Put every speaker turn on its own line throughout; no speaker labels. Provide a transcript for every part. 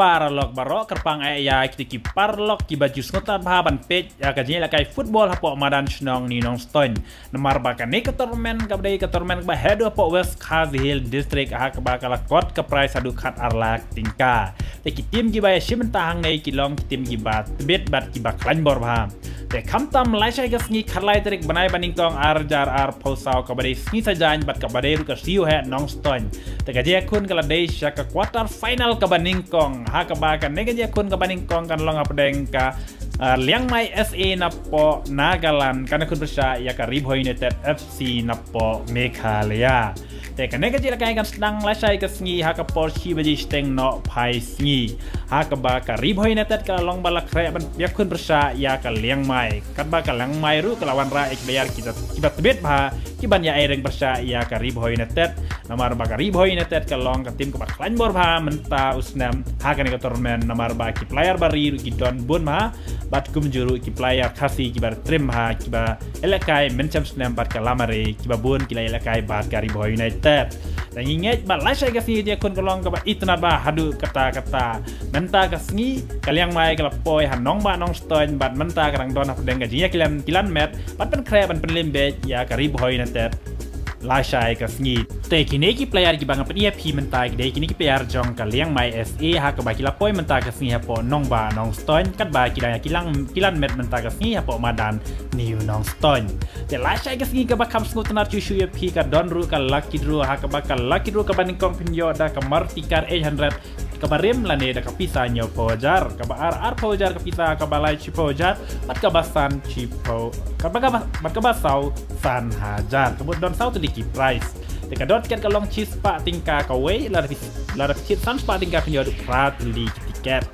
paralog barok kerpang ya kita parlok ki baju skutan bahan page ya kajian lakai football hapo madan snong ni nong stone nomor bakan ni ketormen ba head hapo West Hill district ha bakal kot ke price adu khat arlak tingka te ki tim ki ba shimantang nei ki long tim ki ba bet bat ki ba klan bor ba te kamtam lai sai gas ni kharlai terik banai baning tong arjar ar posau ka bade ni sajan bat ka bade ru ka siu he nong stone te kajian kun kala dei ka quarter final ka baning kong ha ka ba kan nega kun ka baning kong kan long apdeng ka liang mai SA na po Nagaland kan kun bersya ya ka Ribho United FC na po Meghalaya te kan nega jila kan sedang lasai ke sngi ha ka Porsche baji steng no pai sngi ha ka ba ka Ribho United ka long balak re ban ya kun bersya ya ka liang mai kan ba ka liang mai ru kelawan ra ek bayar kita kibat tebet ba kiban ya aireng bersya ya ka Ribho United nomor ba ka Ribho United ka long ka tim ka klan bor ba menta usnam ha kan ka tormen nomor ba ki player bari ki don bun ma bat kum juru ki player khasi ki bar trim ha ki ba elekai mencam snam bat ka lamare ki ba bun ki la elekai bat ka Ribho United dan ingat bat lasai ka si dia kun kolong ka ba itna ba hadu kata-kata menta ka sngi kaliang mai ka poi han nong ba nong stone bat menta ka rang don ha deng ka jinya kilan met bat pen kre ban pen limbe ya ka Ribho United lasai ka sngi te kini ki player ki bang pen EP menta ki dei kini ki player jong ka liang mai SA ha ka ba ki la poi menta ka sngi ha po nong ba nong stone kat ba ki da kilan met menta ka sngi ha po madan new nong stone te lasai ka sngi ka ba kam sngu tanar chu shu EP ka don ru ka lucky draw ha ka ba ka lucky draw ka baning kong pinyo da ka martikar 800 kabarim lane da kapisa nyo pojar kabar pojar kapisa kabalai chipojar pat kabasan chipo kabasau san hajar kebut don sau tu diki price deka dot ket kalong cheese pa tingka kawei lar cheese san pa tingka penyo prat li tiket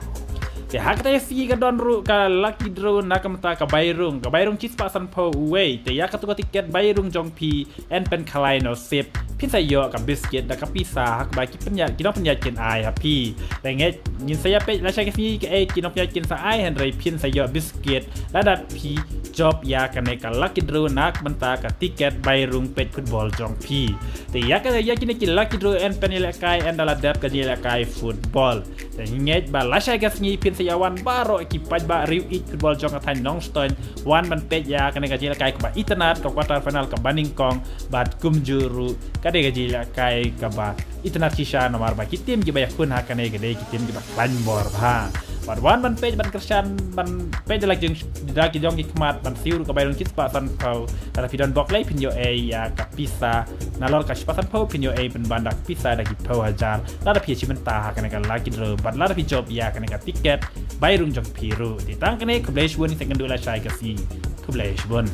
te hak te fi ka don ru ka lucky draw na kamta ka bayrung cheese pa san po wei te ya ka tu tiket bayrung jong pi en pen khalai no sipพินใส่ยอกับบิสกิตและกับพิซซ่าฮักบายกินปัญญากินน้องปัญญากินไอครับพี่แต่เงี้ยยินใส่ยาเป็ดและใช้กาแฟกับกินน้องปัญญากินสะไอเห็นไรพินใส่ยอบิสกิตและดัดพีจอบยากันในการลักกินรูนักบรรดากับติเกตใบรุงเป็ดฟุตบอลจองพี่แต่ยากันยากินลักกินรูเอ็นเป็นละกายเอ็นดาลาเดบกันละกายฟุตบอลแต่เงี้ยบาลและใช้กาแฟพินใส่ยาวันบาโรกิปัจบาริวอีฟุตบอลจองกับไทยน้องสโตนวันบันเป็ดยากันในการละกายกับอิตานาดกับควอเตอร์ฟิแนลกับบันนิงกองบัดกุมจูรุกันในการละกายkaba itna kisha nomor ba kitim ki bayak pun hakane gede kitim ki baklan bor ba ban wan ban page ban kersan ban page lak jeng daki jong ki kmat ban siur ka bayrung kit pa san pau ada pidon bok lay pinyo ya ka pisa nalor ka pasan pau pinyo ban bandak pisa daki pau hajar lada pi chimenta hakane ka laki dro ban lada pi job ya kane ka tiket bayrung jong piru ditang kane kublesh won ni tengen dula shai ka si kublesh won